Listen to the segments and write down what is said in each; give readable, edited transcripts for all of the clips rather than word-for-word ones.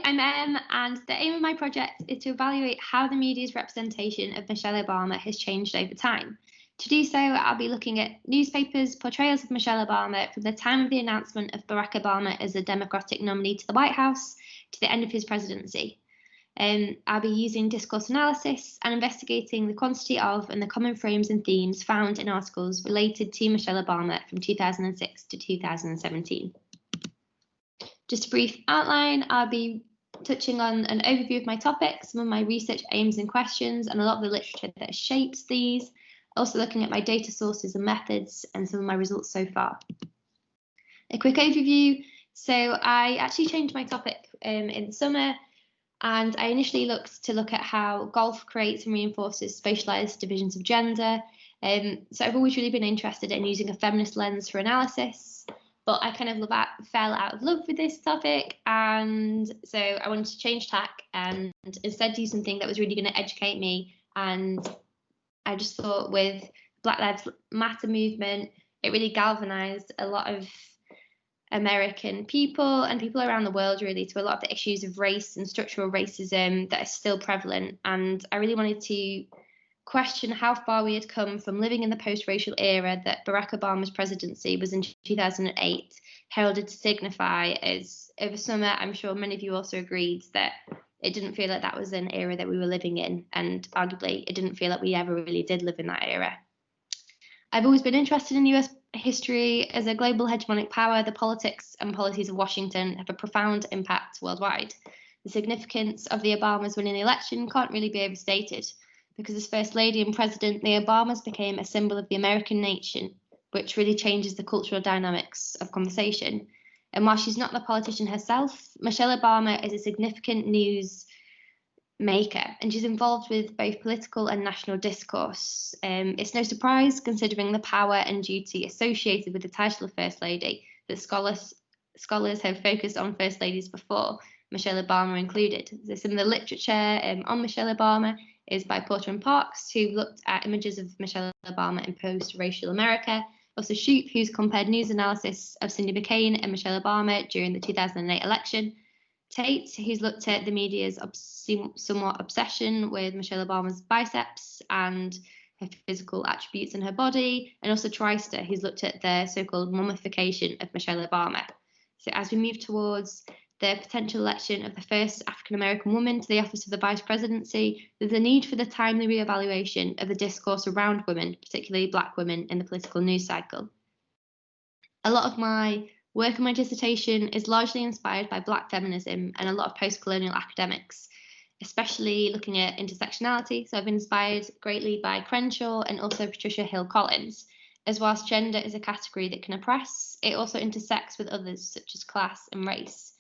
I'm Em, and the aim of my project is to evaluate how the media's representation of Michelle Obama has changed over time. To do so, I'll be looking at newspapers' portrayals of Michelle Obama from the time of the announcement of Barack Obama as a Democratic nominee to the White House to the end of his presidency. I'll be using discourse analysis and investigating the quantity of and the common frames and themes found in articles related to Michelle Obama from 2006 to 2017. Just a brief outline, I'll be touching on an overview of my topic, some of my research aims and questions, and a lot of the literature that shapes these. Also looking at my data sources and methods and some of my results so far. A quick overview. So I actually changed my topic in the summer, and I initially looked at how golf creates and reinforces spatialized divisions of gender. So I've always really been interested in using a feminist lens for analysis, but I kind of fell out of love with this topic, and so I wanted to change tack and instead do something that was really going to educate me. And I just thought with Black Lives Matter movement, it really galvanized a lot of American people and people around the world really to a lot of the issues of race and structural racism that are still prevalent. And I really wanted to question how far we had come from living in the post-racial era that Barack Obama's presidency was in 2008 heralded to signify. As over summer, I'm sure many of you also agreed that it didn't feel like that was an era that we were living in, and arguably it didn't feel like we ever really did live in that era. I've always been interested in US history. As a global hegemonic power, the politics and policies of Washington have a profound impact worldwide. The significance of the Obamas winning the election can't really be overstated, because as First Lady and President, the Obamas became a symbol of the American nation, which really changes the cultural dynamics of conversation. And while she's not the politician herself, Michelle Obama is a significant news maker, and she's involved with both political and national discourse. It's no surprise, considering the power and duty associated with the title of First Lady, that scholars have focused on First Ladies before, Michelle Obama included. So some of the literature on Michelle Obama is by Porter and Parks, who looked at images of Michelle Obama in post-racial America. Also Shoup, who's compared news analysis of Cindy McCain and Michelle Obama during the 2008 election. Tate, who's looked at the media's somewhat obsession with Michelle Obama's biceps and her physical attributes in her body. And also Treister, who's looked at the so-called mummification of Michelle Obama. So as we move towards the potential election of the first African-American woman to the office of the vice presidency, there's a need for the timely reevaluation of the discourse around women, particularly Black women, in the political news cycle. A lot of my work in my dissertation is largely inspired by Black feminism and a lot of post-colonial academics, especially looking at intersectionality. So I've been inspired greatly by Crenshaw and also Patricia Hill Collins. As whilst gender is a category that can oppress, it also intersects with others such as class and race.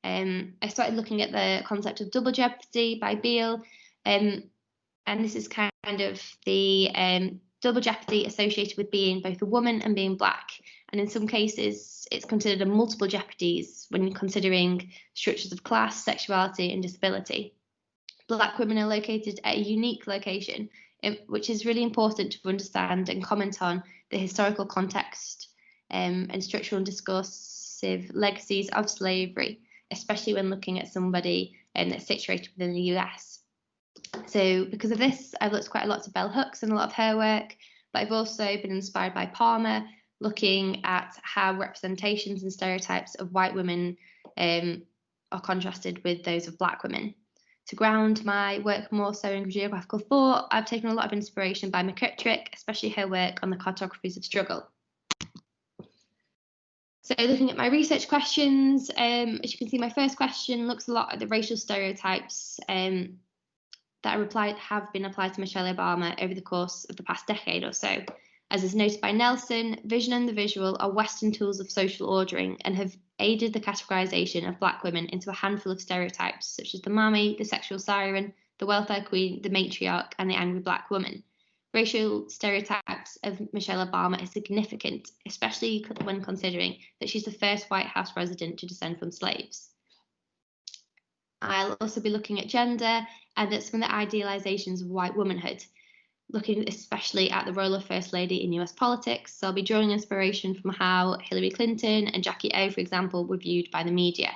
I started looking at the concept of double jeopardy by Beale, and this is kind of the double jeopardy associated with being both a woman and being Black. And in some cases, it's considered a multiple jeopardies when considering structures of class, sexuality, and disability. Black women are located at a unique location, which is really important to understand and comment on the historical context and structural and discursive legacies of slavery, especially when looking at somebody that's situated within the US. So because of this, I've looked quite a lot to Bell Hooks and a lot of her work, but I've also been inspired by Palmer, looking at how representations and stereotypes of white women are contrasted with those of Black women. To ground my work more so in geographical thought, I've taken a lot of inspiration by McKittrick, especially her work on the cartographies of struggle. So looking at my research questions, as you can see, my first question looks a lot at the racial stereotypes that have been applied to Michelle Obama over the course of the past decade or so. As is noted by Nelson, vision and the visual are Western tools of social ordering and have aided the categorization of Black women into a handful of stereotypes, such as the mammy, the sexual siren, the welfare queen, the matriarch, and the angry Black woman. Racial stereotypes of Michelle Obama are significant, especially when considering that she's the first White House resident to descend from slaves. I'll also be looking at gender and at some of the idealizations of white womanhood, looking especially at the role of First Lady in US politics. So I'll be drawing inspiration from how Hillary Clinton and Jackie O, for example, were viewed by the media,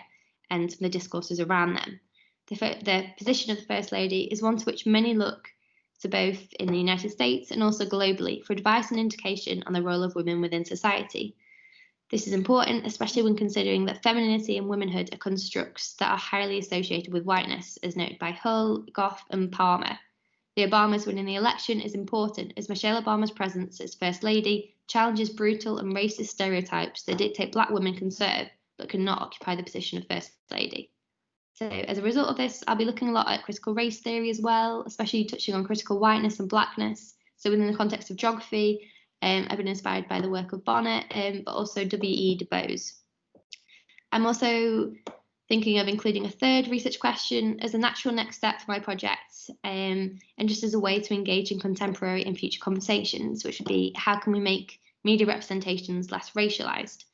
and the discourses around them. The position of the First Lady is one to which many look to both in the United States and also globally for advice and indication on the role of women within society. This is important, especially when considering that femininity and womanhood are constructs that are highly associated with whiteness, as noted by Hull, Goff, and Palmer. The Obamas winning the election is important, as Michelle Obama's presence as First Lady challenges brutal and racist stereotypes that dictate Black women can serve, but cannot occupy the position of First Lady. So as a result of this, I'll be looking a lot at critical race theory as well, especially touching on critical whiteness and Blackness. So within the context of geography, I've been inspired by the work of Bonnet, but also W.E. Du Bois. I'm also thinking of including a third research question as a natural next step for my project, and just as a way to engage in contemporary and future conversations, which would be how can we make media representations less racialized?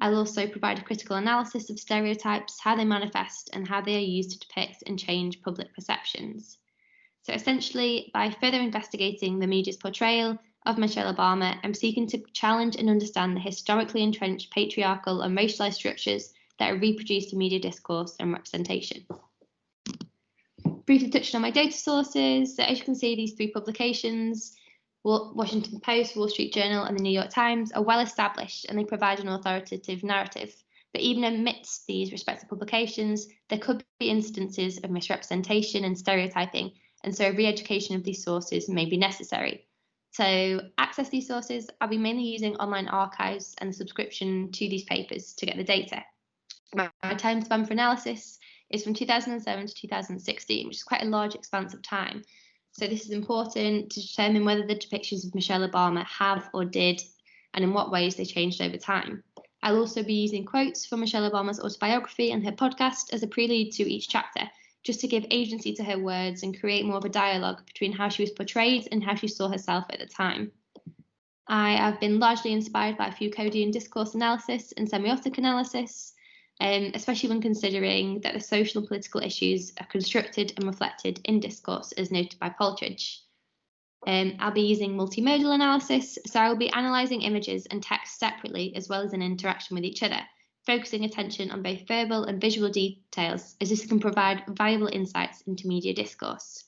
I'll also provide a critical analysis of stereotypes, how they manifest, and how they are used to depict and change public perceptions. So essentially, by further investigating the media's portrayal of Michelle Obama, I'm seeking to challenge and understand the historically entrenched patriarchal and racialized structures that are reproduced in media discourse and representation. Briefly touching on my data sources, so as you can see, these three publications, Washington Post, Wall Street Journal, and the New York Times, are well established and they provide an authoritative narrative. But even amidst these respective publications, there could be instances of misrepresentation and stereotyping, and so a re-education of these sources may be necessary. To access these sources, I'll be mainly using online archives and subscription to these papers to get the data. My time span for analysis is from 2007 to 2016, which is quite a large expanse of time. So this is important to determine whether the depictions of Michelle Obama have or did, and in what ways they changed over time. I'll also be using quotes from Michelle Obama's autobiography and her podcast as a prelude to each chapter, just to give agency to her words and create more of a dialogue between how she was portrayed and how she saw herself at the time. I have been largely inspired by Foucauldian discourse analysis and semiotic analysis, especially when considering that the social and political issues are constructed and reflected in discourse, as noted by Paltridge. I'll be using multimodal analysis, so I will be analysing images and text separately as well as in interaction with each other, focusing attention on both verbal and visual details, as this can provide valuable insights into media discourse.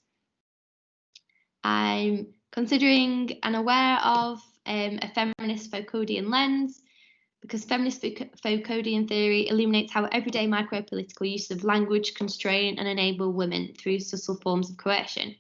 I'm considering and aware of a feminist Foucauldian lens, because feminist Foucauldian theory illuminates how everyday micro-political use of language constrain and enable women through subtle forms of coercion.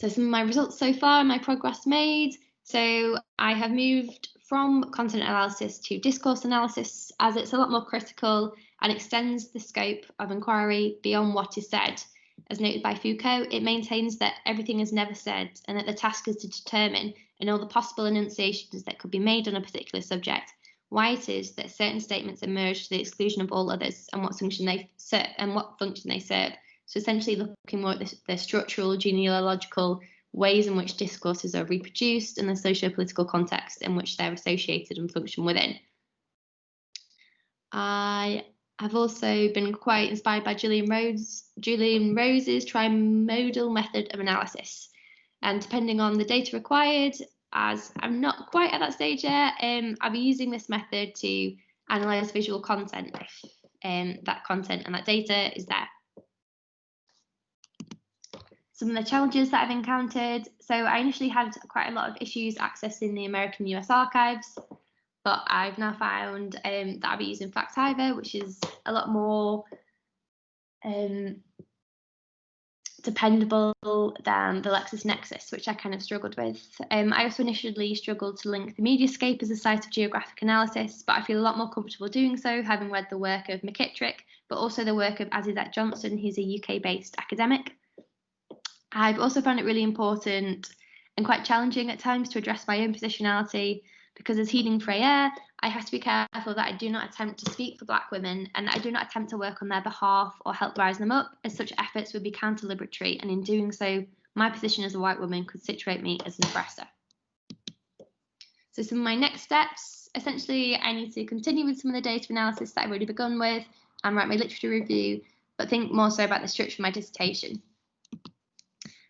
So some of my results so far and my progress made. So I have moved from content analysis to discourse analysis, as it's a lot more critical and extends the scope of inquiry beyond what is said. As noted by Foucault, it maintains that everything is never said and that the task is to determine, in all the possible enunciations that could be made on a particular subject, why it is that certain statements emerge to the exclusion of all others and what function they serve. So essentially looking more at the structural, genealogical ways in which discourses are reproduced and the socio-political context in which they're associated and function within. I have also been quite inspired by Julian Rose's trimodal method of analysis. And depending on the data required, as I'm not quite at that stage yet, I'll be using this method to analyse visual content if that content and that data is there. Some of the challenges that I've encountered. So I initially had quite a lot of issues accessing the American US archives, but I've now found that I'll be using Factiva, which is a lot more dependable than the LexisNexis, which I kind of struggled with. I also initially struggled to link the Mediascape as a site of geographic analysis, but I feel a lot more comfortable doing so, having read the work of McKittrick, but also the work of Azizat Johnson, who's a UK-based academic. I've also found it really important and quite challenging at times to address my own positionality, because as Healing Freya, I have to be careful that I do not attempt to speak for Black women and that I do not attempt to work on their behalf or help rise them up, as such efforts would be counter-liberatory, and in doing so, my position as a white woman could situate me as an oppressor. So some of my next steps, essentially I need to continue with some of the data analysis that I've already begun with and write my literature review, but think more so about the structure of my dissertation.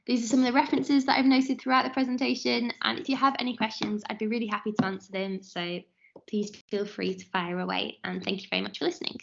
These are some of the references that I've noted throughout the presentation, and if you have any questions, I'd be really happy to answer them. So please feel free to fire away. And thank you very much for listening.